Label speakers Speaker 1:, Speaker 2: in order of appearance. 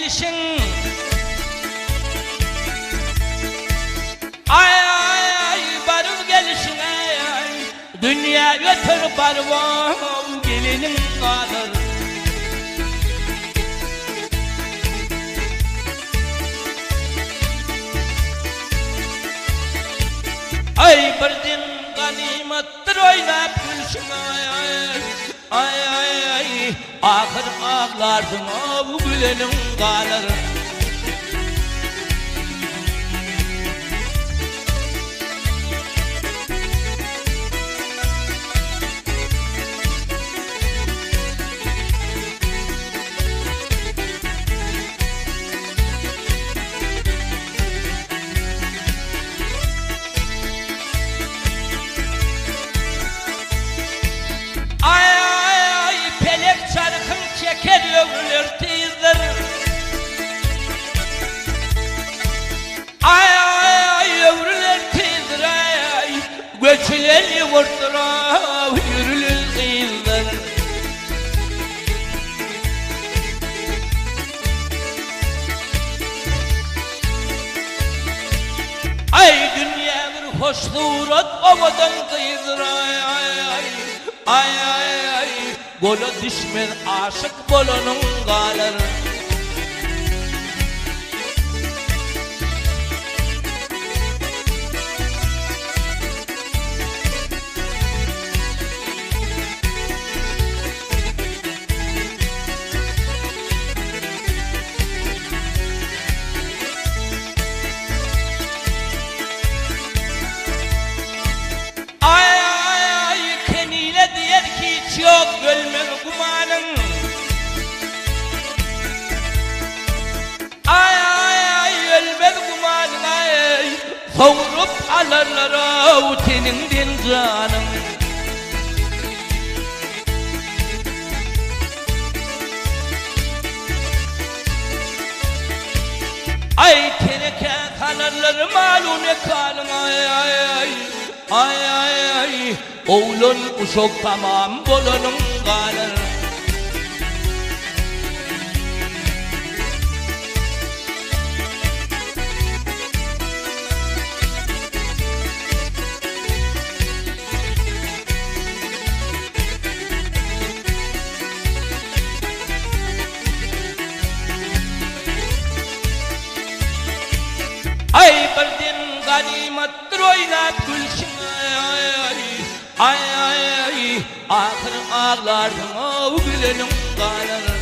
Speaker 1: gelişin. Ay ay ay barır gelişin ay ay. Dünya götür barvam gelinin kalır. Ay birden ganimettir oynap gülsün ay ay. Ay ay ay ahır ağlarsın o gülenin kalır. Ömürler tizdir. Ay ay ay ömürler tizdir ay ay. Göçleri vurdur yürülür tizdir. Ay dünya bir hoş surat ovadan tizdir ay ay ay. Ay ay ay gola düşmen aşık bolanın kalır. Ay ay ay keniyle diyer ki hiç yok ölmez kumanın. Ay ay ay ölmez kumanın ay. Soğurup alırlar o teninden canın. Ay teneke kanarlar malume kalın ay ay ay. Ay ay ay oğlun uşak tamam bolanın kalır. Ay birden ganimettir oynap gülsün ay ay ay ay ay. Ahır ağlarsın o gülenin kalır.